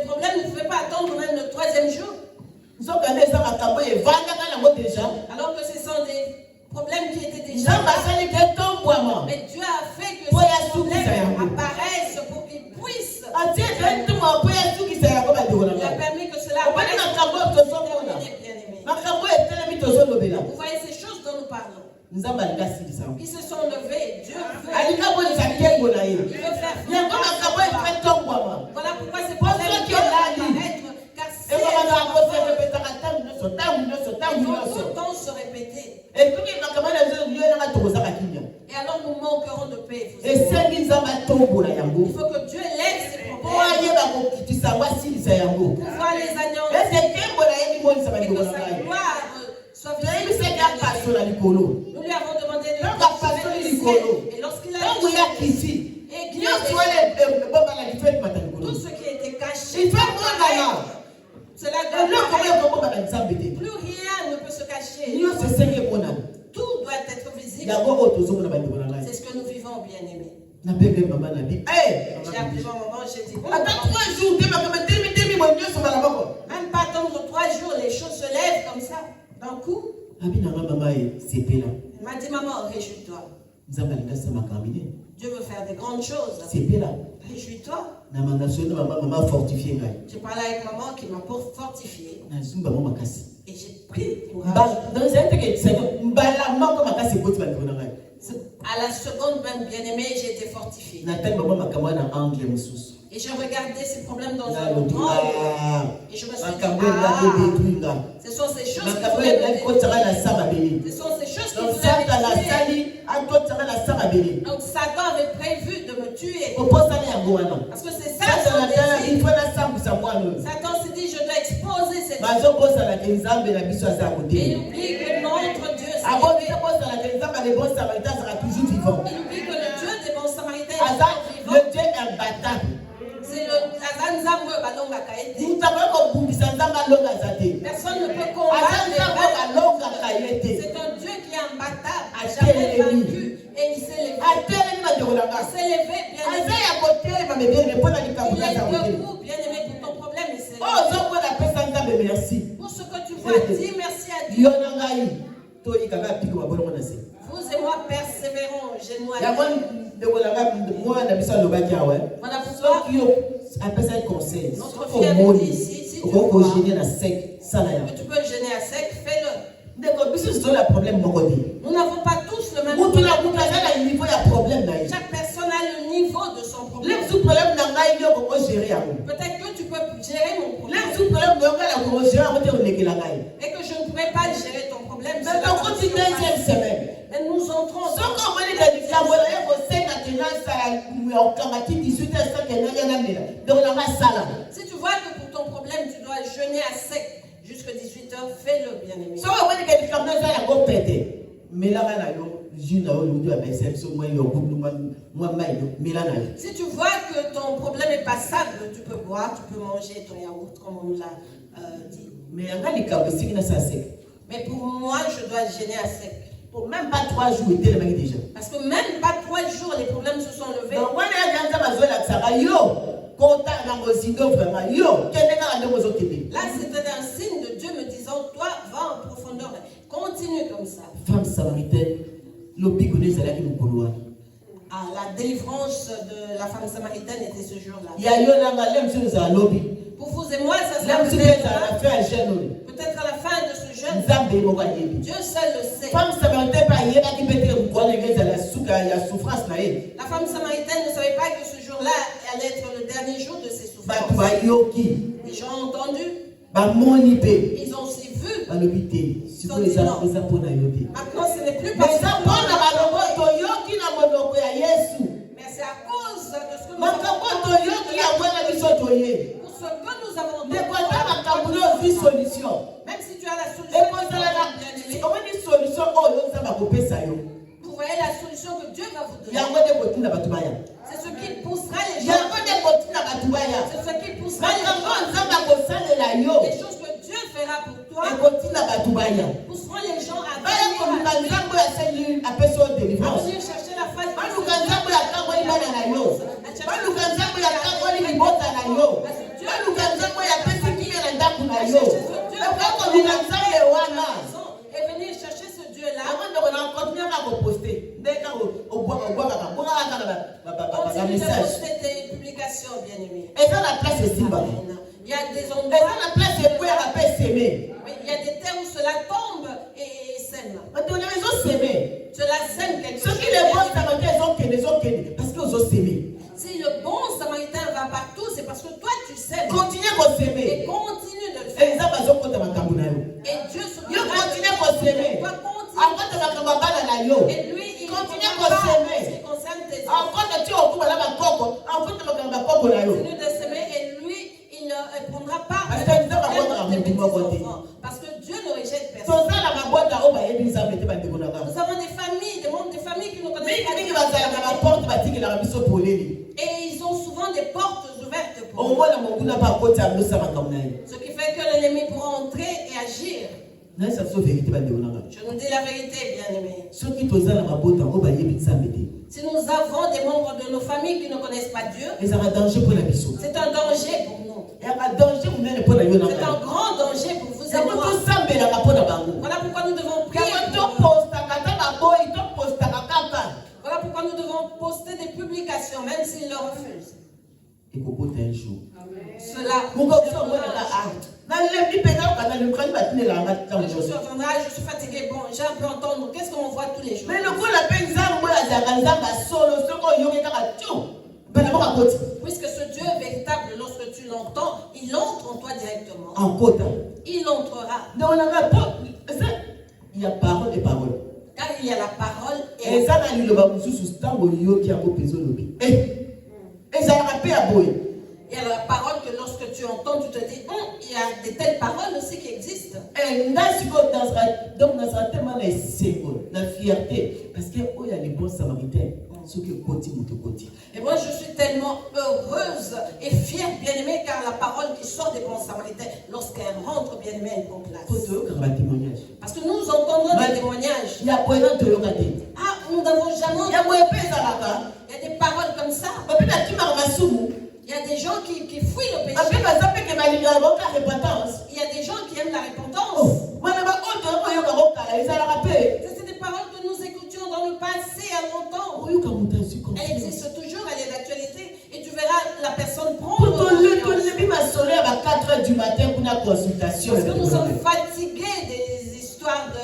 problèmes ne pouvaient pas attendre même le troisième jour. Alors que ce sont des problèmes qui étaient déjà. Mais Dieu a fait que ces problèmes apparaissent pour qu'ils puissent. Il a permis que cela apparaisse. Vous voyez ces choses dont nous parlons. Ils se sont levés. Dieu veut. Il veut faire. Voilà pourquoi ces problèmes doivent apparaître. Car c'est tout le temps se répéter. Et alors nous manquerons de paix. Il faut que Dieu lève ces problèmes pour pouvoir les anéantir et que sa gloire soit visible. Nous lui avons demandé de et lorsqu'il a dit tout ce qui était caché, cela plus rien ne peut se cacher. Tout doit être visible. C'est ce que nous vivons, bien aimés. J'ai appelé ma maman, j'ai dit même pas attendre 3 jours, les choses se lèvent comme ça, d'un coup. Elle m'a dit maman, réjouis-toi. Dieu veut faire des grandes choses. Réjouis-toi. J'ai parlé avec maman qui m'a fortifié. Et j'ai pris courage. À la seconde même, bien aimé, j'ai été fortifié. Et j'ai regardé ces problèmes dans un autre angle. Et je me suis dit, ce sont ces choses qui voulaient me détruire. Ce sont ces choses qui voulaient me tuer. Donc Satan avait prévu de me tuer. Parce que c'est ça son désir. Satan s'est dit, je dois exposer cette chose. Et il oublie que notre Dieu s'est élevé. Il oublie que le Dieu des bons Samaritains est vivant. Le Dieu imbattable. C'est le personne ne peut combattre. C'est un Dieu qui est imbattable, a jamais vaincu. Et il s'est levé. Il s'est levé, bien aimé. Il est debout, bien aimé, pour ton problème. Il s'est levé. Pour ce que tu vois, dis merci à Dieu. Vous et moi persévérons, génois. Voilà pourquoi notre fille avait dit ici, si tu crois que tu peux gêner à sec, fais-le. Nous n'avons pas tous le même problème. Chaque personne a le niveau de son problème. Peut-être que tu peux gérer mon problème. Et que je ne pourrais pas gérer ton problème. Mais nous entrons dans si tu vois que pour ton problème tu dois jeûner à sec jusqu'à 18h, fais-le, bien aimé. Si tu vois que ton problème est passable, tu peux boire, tu peux manger ton yaourt comme on l'a dit. Mais pour moi, je dois jeûner à sec. Pour même pas 3 jours, il était le mec déjà. Parce que même pas 3 jours, les problèmes se sont levés. Donc, moi, je suis là, c'était un signe de Dieu me disant, toi, va en profondeur. Continue comme ça. Femme samaritaine, La délivrance de la femme samaritaine était ce jour-là. Pour vous et moi, ça c'est peut-être à la fin de ce jeûne. Dieu seul le sait. Femme samaritaine, la femme samaritaine ne savait pas que ce jour-là allait être le dernier jour de ses souffrances. Les gens ont entendu. Ils ont aussi vu. Maintenant, ce n'est plus parce que mais c'est à cause de ce que nous avons entendu. Pour ce que nous avons entendu. Même si tu as la solution, vous voyez la solution que Dieu va vous donner. C'est ce qui poussera les gens. C'est ce qui poussera les choses que Dieu fera pour toi. Poussera les gens à venir chercher la face et venir chercher ce Dieu-là. Continue de poster tes publications, bien-aimés. Il y a des endroits, il y a des terres où cela tombe et sème. Cela sème quelque chose. Si le bon samaritain va partout, c'est parce que toi tu sèmes. Continue à s'aimer. Et continue de le faire. Et Dieu se et lui, il continue à s'aimer. Continue de s'aimer et lui, il ne prendra pas parce que Dieu ne rejette personne. Nous avons des familles, des membres de familles qui nous connaissent pas. Et ils ont souvent des portes ouvertes pour nous. Ce qui fait que l'ennemi pourra entrer et agir. Je nous dis la vérité, bien-aimés. Si nous avons des membres de nos familles qui ne connaissent pas Dieu, c'est un danger pour nous. C'est un grand danger pour vous et moi. Voilà pourquoi nous devons prier. Voilà pourquoi nous devons poster des publications, même s'ils le refusent. Cela. Je suis fatigué. Bon, j'ai un peu entendu. Qu'est-ce qu'on voit tous les jours? Puisque ce Dieu est véritable, lorsque tu l'entends, il entre en toi directement. Il entrera. Il y a parole et parole. Car il y a la parole et ça il y a la parole que lorsque tu entends, tu te dis, il y a de telles paroles aussi qui existent. Et donc, dans ce tellement la fierté, parce qu'il y a les bons samaritains. Et moi je suis tellement heureuse et fière, bien-aimée, car la parole qui sort des bons samaritains, lorsqu'elle rentre, bien-aimée, elle prend place. Parce que nous entendons des témoignages. Nous n'avons jamais. Il y a des paroles comme ça. Il y a des gens qui fuient le péché. Il y a des gens qui aiment la repentance. C'est des paroles que nous écoutions dans le passé à longtemps. Elle existe toujours, elle est d'actualité. Et tu verras la personne prendre. Parce que nous sommes fatigués des histoires de.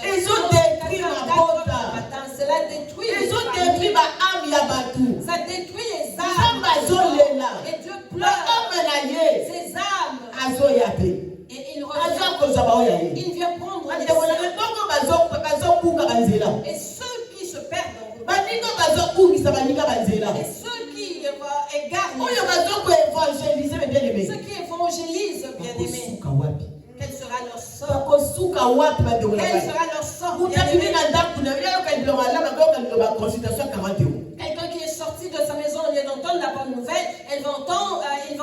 Cela détruit les âmes. Ça détruit les âmes. Et Dieu pleure ces âmes. Et il revient. Il vient prendre les âmes. Et ceux qui se perdent. Et ceux qui égarent. Ceux qui évangélisent, bien-aimés. Quel sera leur sort? Quel sera leur sort? Quelqu'un qui est sorti de sa maison au lieu d'entendre la bonne nouvelle, il va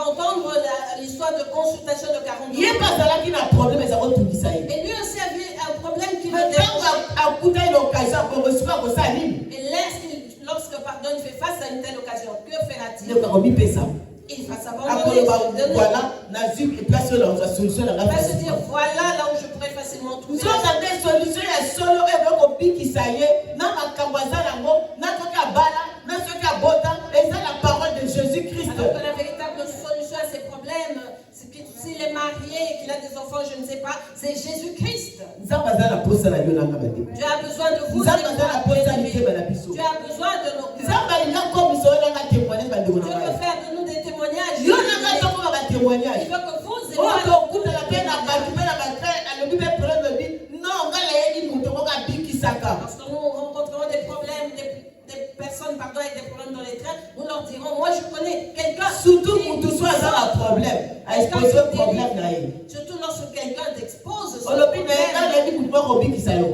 entendre l'histoire de consultation de 40 jours. Et lui aussi avait un problème qui le dérangeait. pardon, il fait face à une telle occasion. Que fera-t-il? Il va Il s'abandonner. va se dire, voilà là où je pourrais facilement trouver. Alors que la véritable solution à ces problèmes, c'est que s'il est marié et qu'il a des enfants, je ne sais pas, c'est Jésus-Christ. Dieu a besoin de vous. Dieu a besoin de nos cœurs. Dieu veut faire de nous des témoignages. Il veut que vous lorsque nous rencontrerons des problèmes, des personnes avec des problèmes dans les trains, nous leur dirons, moi je connais quelqu'un. Surtout lorsque quelqu'un t'expose son problème.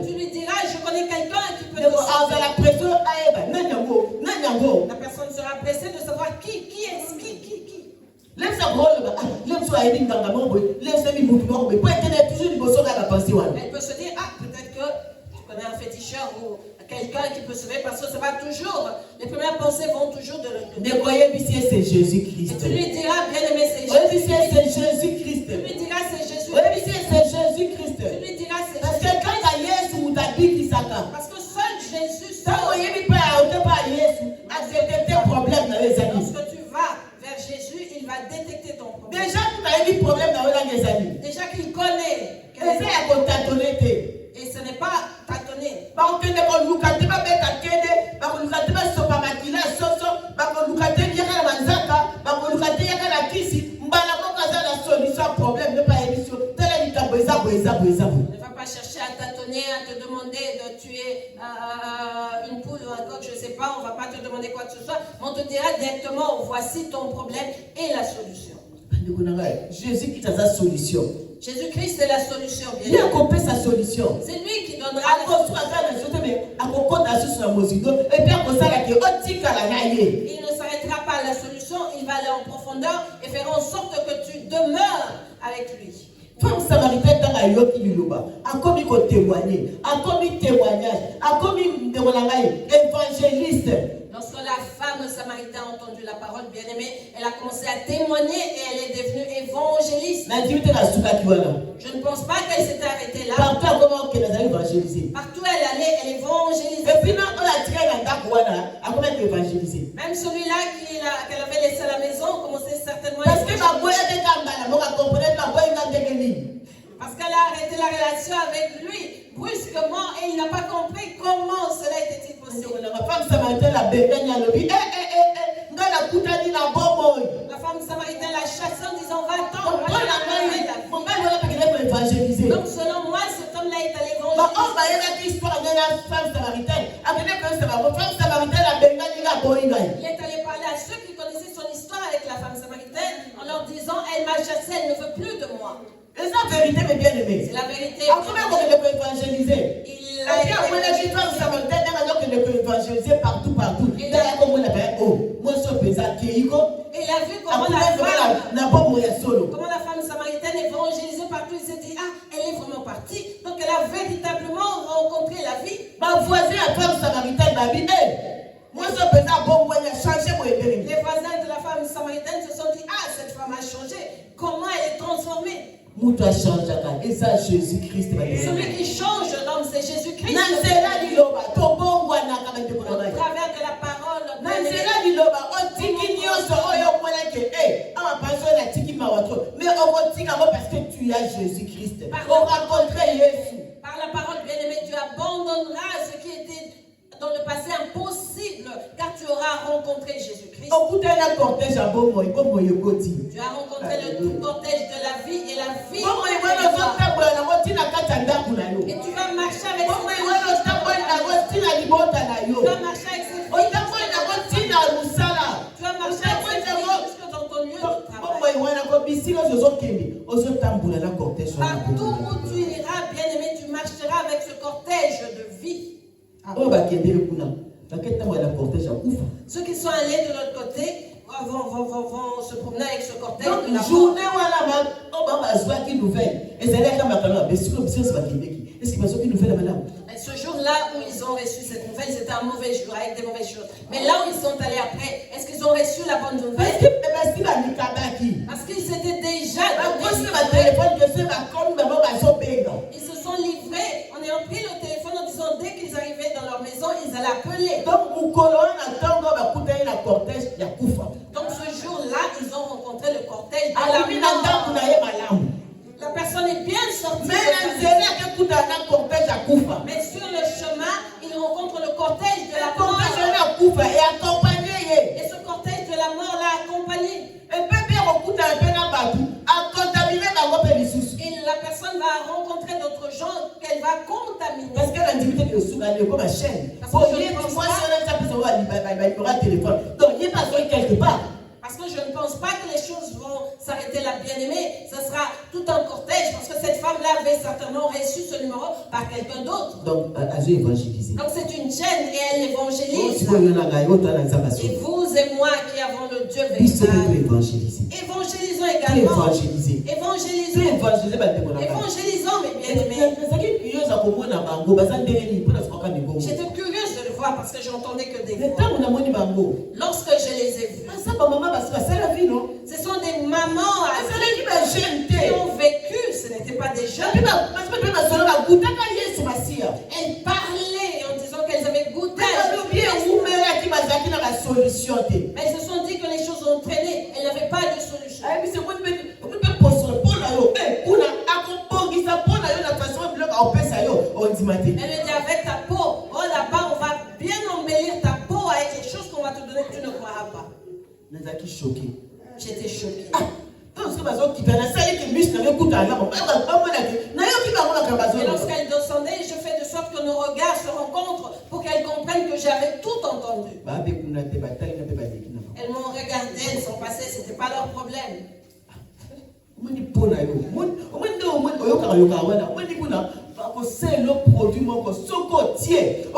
Tu lui diras, je connais quelqu'un qui peut te sauver. La personne sera pressée de savoir qui est-ce. Elle peut se dire, ah, peut-être que tu connais un féticheur ou quelqu'un qui peut sauver, parce que ça va toujours, les premières pensées vont toujours de l'autre côté. C'est Jésus-Christ. Et tu lui diras, bien aimé, c'est Jésus-Christ. Tu lui diras, c'est Jésus-Christ. C'est Jésus-Christ. Tu lui diras, c'est parce que quand parce que seul Jésus lorsque tu vas vers Jésus, il va détecter ton problème. Déjà qu'il connaît. Et ce n'est pas tâtonner. Ne va pas chercher à tâtonner, à te demander de tuer une poule ou un coq, je ne sais pas, on ne va pas te demander quoi que ce soit. On te dira directement, voici ton problème et la solution. Jésus-Christ a sa solution. Jésus-Christ est la solution. Il a compris sa solution. C'est lui qui donnera la solution. Il ne s'arrêtera pas à la solution, il va aller en profondeur et faire en sorte que tu demeures avec lui. Femme samaritaine dans la yoki biloba, a commis témoigner, a commis témoignage, a commis évangéliste. Lorsque la femme samaritaine a entendu la parole, bien-aimée, elle a commencé à témoigner et elle est devenue évangéliste. Je ne pense pas qu'elle s'était arrêtée là. Partout elle allait, elle évangélisait. Même celui-là qu'elle avait laissé à la maison commençait certainement à parce qu'elle a arrêté la relation avec lui brusquement et il n'a pas compris comment cela était-il possible. La femme samaritaine l'a chassé en disant va-t'en. Donc selon moi, cet homme-là est allé évangéliser. Il est allé parler à ceux qui connaissaient son histoire avec la femme samaritaine en leur disant elle m'a chassé, elle ne veut plus de moi. C'est la vérité, mes bien-aimés. C'est la vérité. Il peut évangéliser. Il a évangéliser partout. Et il a vu comment la femme samaritaine évangélisait partout. Il s'est dit, ah, elle est vraiment partie. Donc elle a véritablement rencontré la vie. Ma voisine, la femme samaritaine, m'a dit, les voisins de la femme samaritaine se sont dit, ah, cette femme a changé. Comment elle est transformée? Celui qui change l'homme, c'est Jésus-Christ. Au travers de la parole. Parce que tu as Jésus-Christ. Par la parole, bien-aimé, tu abandonneras ce qui était dans le passé impossible, car tu auras rencontré Jésus-Christ. Tu as rencontré le tout cortège de la vie et la vie. Et tu vas marcher avec ses filles. Tu vas marcher avec ses filles. Tu vas marcher avec ses filles jusque dans ton lieu de travail. Partout où tu iras, bien-aimé, tu marcheras avec ce cortège de vie. Ceux qui sont allés de l'autre côté vont se promener avec ce cortège. Donc, Est-ce qu'ils pensent qu'ils nous fait la madame? Et ce jour-là où ils ont reçu cette nouvelle, c'était un mauvais jour avec des mauvaises choses. Mais là où ils sont allés après, est-ce qu'ils ont reçu la bonne nouvelle? Parce qu'ils étaient déjà ils se sont livrés en ayant pris le téléphone en disant dès qu'ils arrivaient dans leur maison, ils allaient appeler. Donc ce jour-là, ils ont rencontré le cortège de la mort. La personne est bien sortie. Mais sur le chemin, il rencontre le cortège de la mort. Et ce cortège de la mort l'a accompagné. Et la personne va rencontrer d'autres gens qu'elle va contaminer. Parce que je ne pense pas que les choses vont s'arrêter là, bien-aimé. Ce sera tout un cortège parce que cette femme-là avait certainement reçu ce numéro par quelqu'un d'autre. Donc c'est une chaîne et elle évangélise. Et vous et moi qui avons le Dieu véritable, évangélisons également. Évangélisons mes bien-aimés. J'étais curieuse de le voir parce que j'entendais que des voix. Lorsque je les ai vus, ce sont des mamans qui ont vécu, ce n'étaient pas des jeunes. Elles parlaient en disant qu'elles avaient goûté. Mais elles se sont dit que les choses ont traîné. Elles n'avaient pas de solution. Elle lui dit avec ta peau, oh là-bas on va bien embellir ta peau avec les choses qu'on va te donner que tu ne croiras pas. J'étais choquée. Et lorsqu'elle descendait, je fais de sorte que nos regards se rencontrent pour qu'elles comprennent que j'avais tout entendu. Elles m'ont regardé, elles sont passées, ce n'était pas leur problème. C'est le produit mon socotier. Tu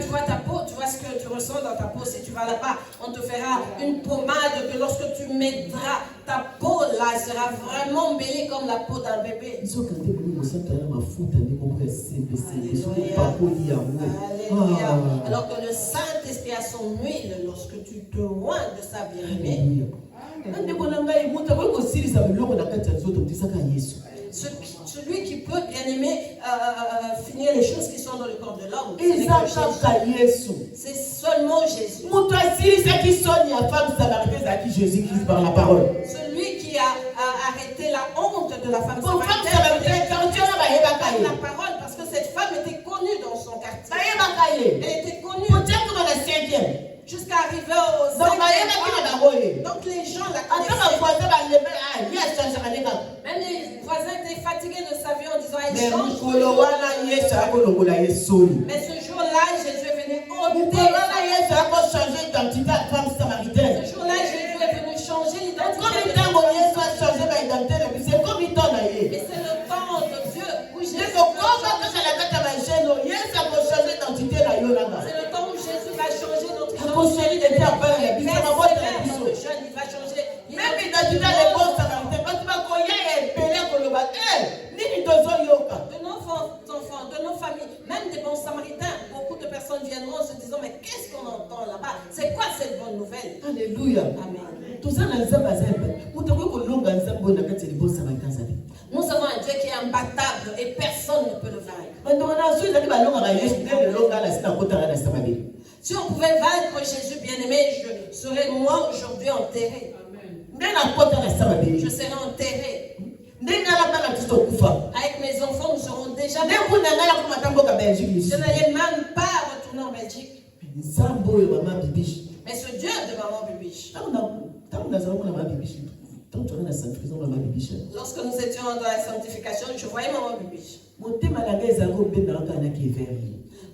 vois ta peau, tu vois ce que tu ressens dans ta peau. Si tu vas là-bas, on te fera une pommade que lorsque tu mettras, ta peau là sera vraiment embellie comme la peau d'un bébé. Alléluia. Alors que le Saint-Esprit a son huile lorsque tu te loin de sa bien-aimée. Celui qui peut, bien aimer, finir les choses qui sont dans le corps de l'homme, c'est seulement Jésus. Celui qui a arrêté la honte de la femme samaritaine la parole, parce que cette femme était connue dans son quartier. Elle était connue jusqu'à arriver au 5e. Donc les gens la connaissaient. Même les voisins étaient fatigués de sa vie en disant elle change. Mais ce jour-là, Jésus est venu ôter. Ce jour-là, Jésus est venu changer l'identité. Et c'est le temps de Dieu où Jésus c'est le temps où Jésus va changer notre identité. Il va changer. Même l'identité de nos enfants, de nos familles, même des bons samaritains, beaucoup de personnes viendront en se disant mais qu'est-ce qu'on entend là-bas? C'est quoi cette bonne nouvelle? Alléluia. Amen. Nous avons un Dieu qui est imbattable et personne ne peut le vaincre. Si on pouvait vaincre Jésus bien-aimé, je serais moi aujourd'hui enterré. Je serais enterré. Avec mes enfants, nous serons déjà. Je n'allais même pas retourner en Belgique. Mais ce Dieu de maman Bibiche. Lorsque nous étions dans la sanctification, je voyais maman Bibiche.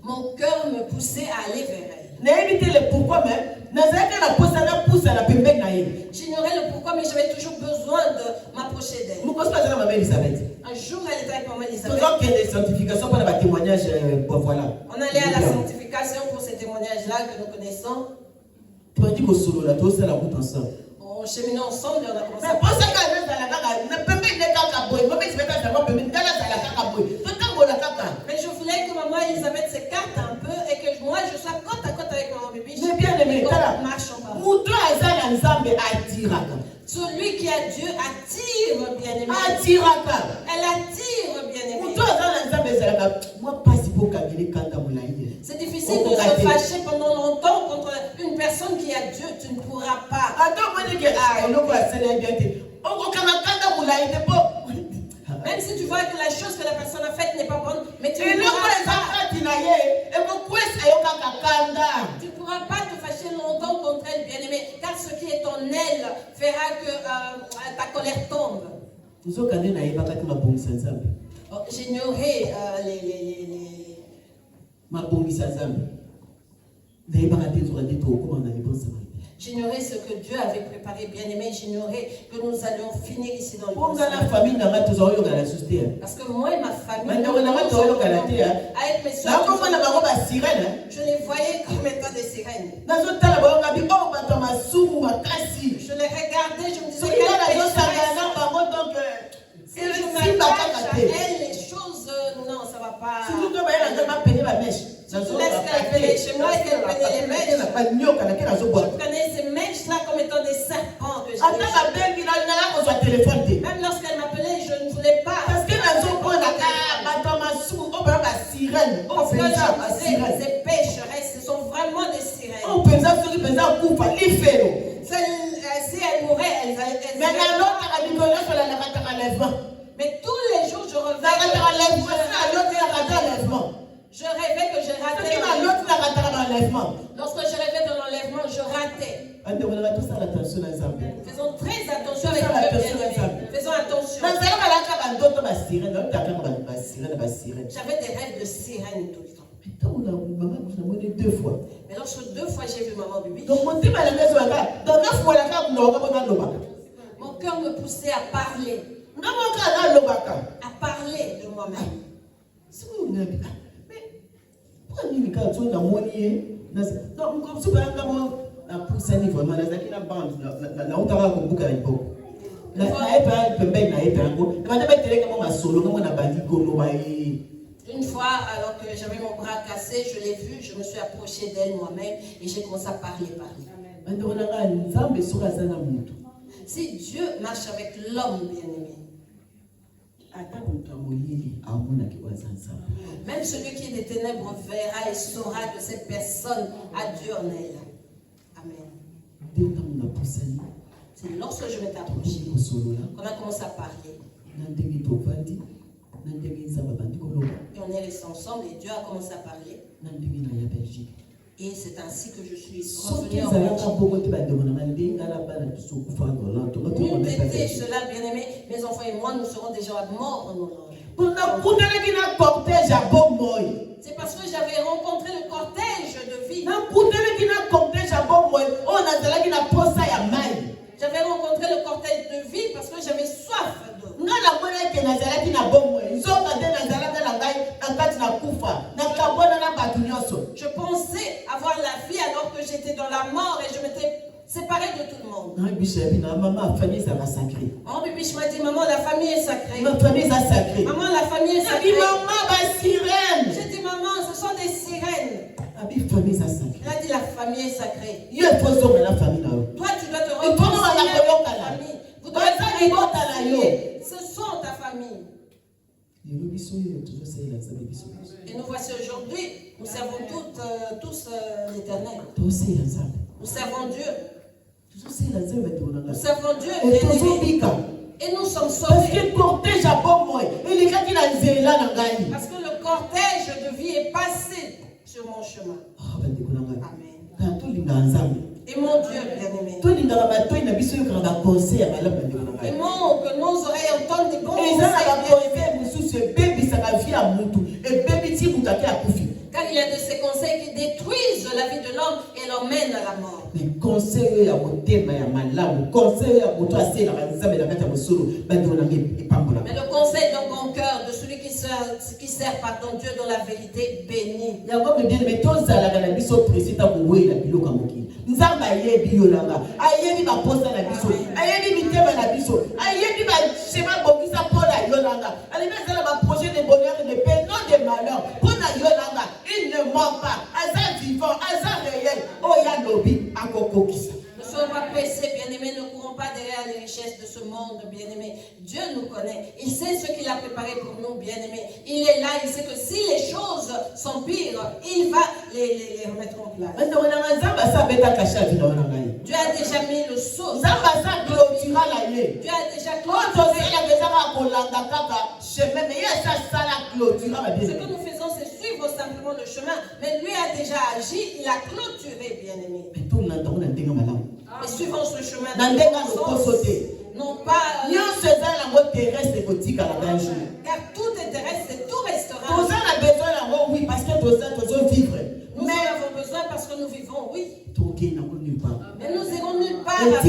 Mon cœur me poussait à aller vers elle. J'ignorais le pourquoi, mais j'avais toujours besoin de m'approcher d'elle. Un jour, elle était avec maman Elisabeth. On allait à la sanctification pour ces témoignages-là que nous connaissons. on cheminait ensemble et on a commencé à mais je voulais que maman Elisabeth s'écarte un peu et que moi je sois côte à côte avec maman Bibi. Mais bien aimé, marche en parlant. Celui qui a Dieu attire bien aimé. Elle attire bien aimé. C'est difficile de se fâcher pendant longtemps contre une personne qui a Dieu. Tu ne pourras pas. Même si tu vois que la chose que la personne a faite n'est pas bonne, mais tu ne pourras pas te fâcher longtemps contre elle, bien-aimée, car ce qui est en elle fera que ta colère tombe. J'ignorais J'ignorais ce que Dieu avait préparé, bien-aimé. J'ignorais que nous allions finir ici dans le monde. Parce que moi et ma famille, avec mes soeurs, je les voyais comme étant des sirènes. Je les regardais, je me disais, si je m'attache à elles, les choses, non, ça va pas. Je laisse qu'elle peine chez moi et qu'elle peine les mèches. Je prenais ces mèches-là comme étant des serpents que même lorsqu'elle m'appelait, je ne voulais pas. Parce que ces pécheresses, ce sont vraiment des sirènes. Si elles mouraient, elles mais tous les jours, je revenais. Je rêvais que je ratais. Lorsque je rêvais de l'enlèvement, je ratais. Faisons très attention avec Dieu. Faisons attention. J'avais des rêves de sirène tout le temps. Mais lorsque 2 fois j'ai vu maman Bibi, mon cœur me poussait à parler. À parler de moi-même. Une fois, alors que j'avais mon bras cassé, je l'ai vu, je me suis approchée d'elle moi-même et j'ai commencé à parler. Si Dieu marche avec l'homme bien-aimé, même celui qui est des ténèbres verra et saura que cette personne a Dieu en elle. Amen. C'est lorsque je m'étais approché qu'on a commencé à parler. Et on est restés ensemble et Dieu a commencé à parler. Et c'est ainsi que je suis revenu en Belgique. Cela, bien-aimé, mes enfants et moi, nous serons déjà morts en nos c'est parce que j'avais rencontré le cortège de vie. J'avais rencontré le cortège de vie parce que j'avais soif d'eau. Je pensais avoir la vie alors que j'étais dans la mort et je m'étais séparé de tout le monde. Maman Bibiche m'a dit, maman, la famille est sacrée. Maman, la famille est sacrée. J'ai dit, maman, ce sont des sirènes. Elle a dit, la famille est sacrée. Toi, tu dois te reconnaître avec ta famille. Vous devez être réconciliés. Ce sont ta famille. Et nous voici aujourd'hui, nous servons tous l'Éternel. Nous servons Dieu. Nous servons Dieu. Et nous sommes sauvés. Parce que le cortège de vie est passé sur mon chemin. Amen. Et mon Dieu bien-aimé. Aimons que nos oreilles entendent des bons conseils. Car il y a de ces conseils qui détruisent la vie de l'homme et l'emmènent à la mort. Mais le conseil de bon cœur, de celui qui sert pardon Dieu dans la vérité, béni. nzambe ayebi yo nanga ayebi baposa na biso ayebi mitema na biso ayebi bachema bongisa mpona yo nanga alingi azala baprojet de bonheur de paix non de malheur mpona yo nanga il ne ment pas aza vivant aza réel oyo alobi akokokisa. Ne soyons pas pressés, bien-aimés, ne courons pas derrière les richesses de ce monde, bien-aimés. Dieu nous connaît. Il sait ce qu'il a préparé pour nous, bien-aimés. Il est là, il sait que si les choses sont pires, il va les remettre en place. Dieu a déjà mis le sceau. Dieu a déjà clôturé. Ce que nous faisons, c'est suivre simplement le chemin. Mais lui a déjà agi, il a clôturé, bien-aimés. Et suivons ce chemin. Non pas. Car tout est terrestre, tout restera. Oui, parce que nous vivre. Nous en avons besoin parce que nous vivons, oui. Mais nous irons nulle part avec.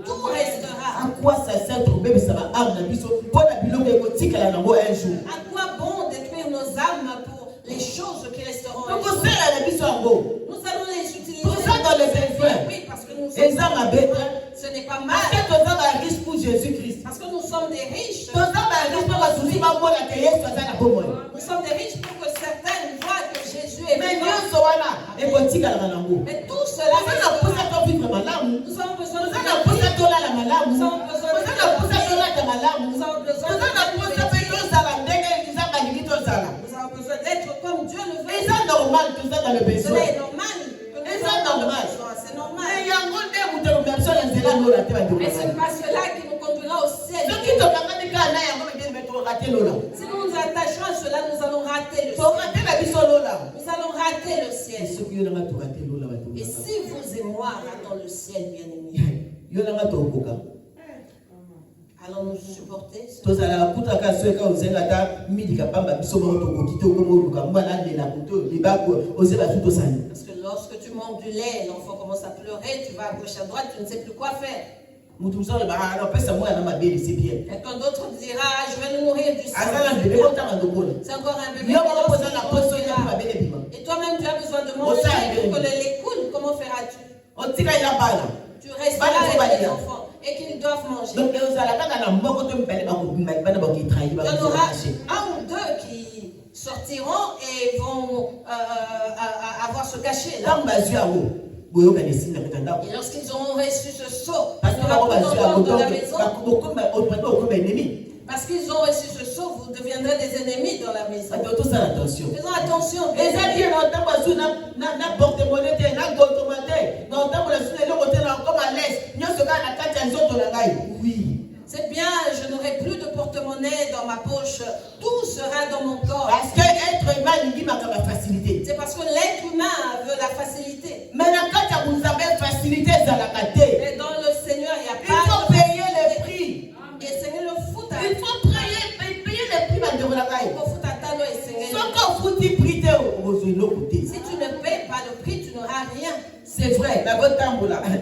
Tout restera. À quoi ça sert de trouver ça va âme dans biso pour la bilogue écotique à la nango un jour. À quoi bon détruire nos âmes pour les choses qui resteront un jour? Nous allons les utiliser. Tout ça dans les besoins. Oui, parce que nous sommes. Ce n'est pas mal. Parce que nous sommes des riches. Nous sommes des riches pour que certains voient que Jésus est vivant. Mais tout cela, nous avons besoin de Nous avons besoin d'être comme Dieu le veut. C'est normal, tout ça dans le besoin. C'est normal. C'est normal. C'est normal. Mais ce n'est pas cela qui nous conduira au ciel. Si nous nous attachons à cela, nous allons rater le ciel. Nous allons rater le ciel. Et si vous et moi ratons le ciel, bien-aimés, allons nous supporter Parce que lorsque tu manques du lait, l'enfant commence à pleurer, tu vas à gauche à droite, tu ne sais plus quoi faire. Et quand d'autres dira, je vais le nourrir du sang. C'est encore un bébé. Et toi-même, tu as besoin de manger pour que le lait coule. Comment feras-tu? Tu resteras avec les enfants et qu'ils doivent manger. Il y en aura un ou deux qui sortiront et vont avoir ce cachet là. Et lorsqu'ils auront reçu ce sceau, parce qu'ils ont reçu ce sceau, vous deviendrez des ennemis dans la maison. Faisons attention. Oui. C'est bien, je n'aurai plus de porte-monnaie dans ma poche. Tout sera dans mon corps. Parce que être humain, il dit ma facilité. C'est parce que l'être humain veut la facilité. Mais quand vous avez facilité, ça la caté. Mais dans le Seigneur, il n'y a pas. Il faut payer le prix. Et le Seigneur le fout à. Il faut payer le prix de la caille. Il faut foutre à ta loi et Seigneur. Si tu ne payes pas le prix, tu n'auras rien. C'est vrai, la bonne tamboula. Mais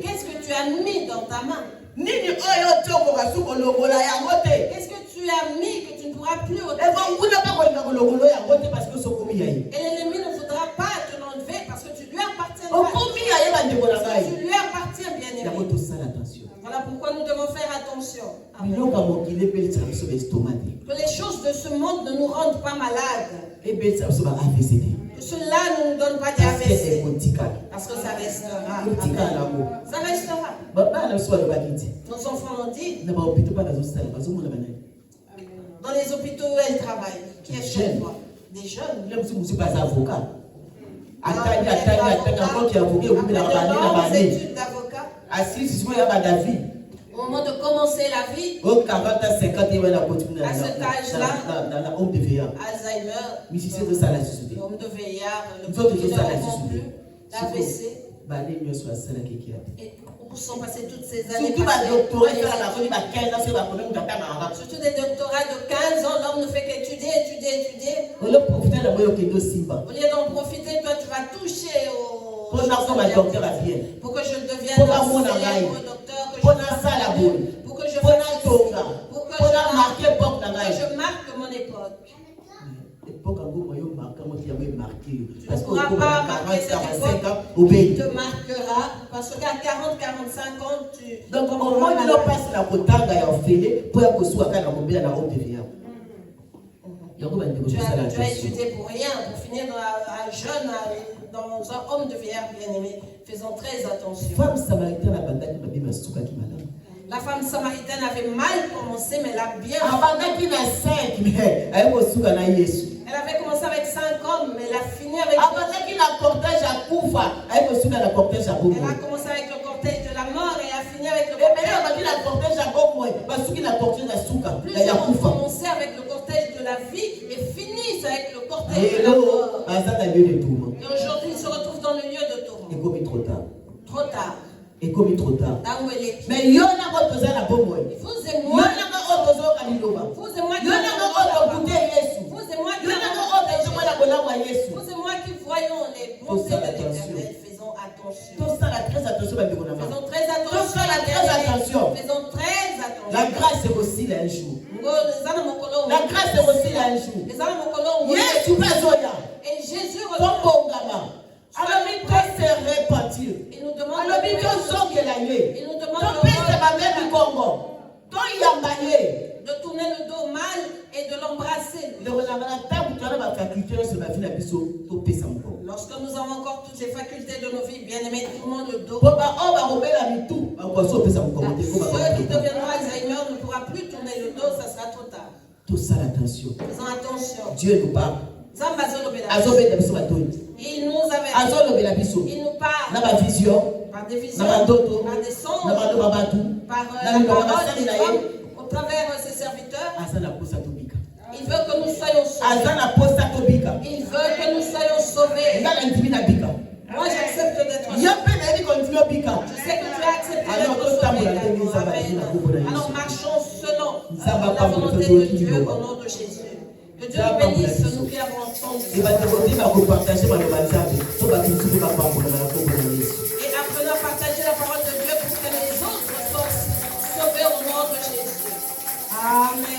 qu'est-ce que tu as mis dans ta main? Qu'est-ce que tu as mis que tu ne pourras plus ôter? Et l'ennemi ne voudra pas te l'enlever parce que tu lui appartiens. Tu lui appartiens, bien aimé. Voilà pourquoi nous devons faire attention. Que les choses de ce monde ne nous rendent pas malades. Que cela ne nous donne pas d'AVC. Parce que ça restera. Ça restera. Nos enfants l'ont dit. Dans les hôpitaux où elles travaillent. Qui est chez toi? Des jeunes. Études d'avocat. Au moment de commencer la vie, à cet âge-là, Alzheimer, l'homme de veillard, le qui ne répond plus, l'AVC. Et où sont passées toutes ces années? Surtout des doctorats de 15 ans, l'homme ne fait qu'étudier. Au lieu d'en profiter, toi tu vas toucher au... Pour que je devienne un célèbre docteur, pour que je Tu ne pourras pas marquer cette époque qui te marquera parce qu'à 40-45 ans, tu... Donc, au moment où il passe la kotanga ya ofele, pour que soit quand on bien la route de vie. Tu as étudié pour rien, pour finir un jeune, dans un homme de vieillard bien-aimé. Faisons très attention. La femme samaritaine avait mal commencé, mais elle a bien fait. Elle avait commencé avec 5 hommes, mais elle a fini avec... Elle a commencé avec le cortège de la mort et a fini avec le cortège. Plusieurs ont commencé avec le cortège de la vie et finissent avec le cortège de la mort. Et aujourd'hui, ils se retrouvent dans le lieu de tourment. Trop tard. Et comme trop tard. Mais il y en a qui ont besoin de vous et moi, vous et moi qui voyons les bontés de l'Éternel, faisons attention. Faisons très attention. Faisons très attention. La grâce est aussi là un jour. La grâce est aussi là un jour. Et Jésus revient. Alors, il doit se repentir. Il nous demande de tourner le dos mal et de l'embrasser. Lorsque nous avons encore toutes les facultés de nos vies, bien aimés, tournons le dos. Ceux qui deviendront Alzheimer ne pourra plus tourner le dos, ça sera trop tard. Tout ça, attention. Faisons attention. Dieu nous parle. Il nous avait il nous parle par des visions, par des songes, par la parole des hommes, au travers de ses serviteurs. Il veut que nous soyons sauvés. Il veut que nous soyons sauvés. Moi j'accepte d'être sauvé. Je sais que tu as accepté d'être sauvé. Alors marchons selon la volonté de Dieu au nom de Jésus. Que Dieu nous bénisse, nous qui avons entendu. Et apprenons à partager la parole de Dieu pour que les autres soient sauvés au nom de Jésus. Amen.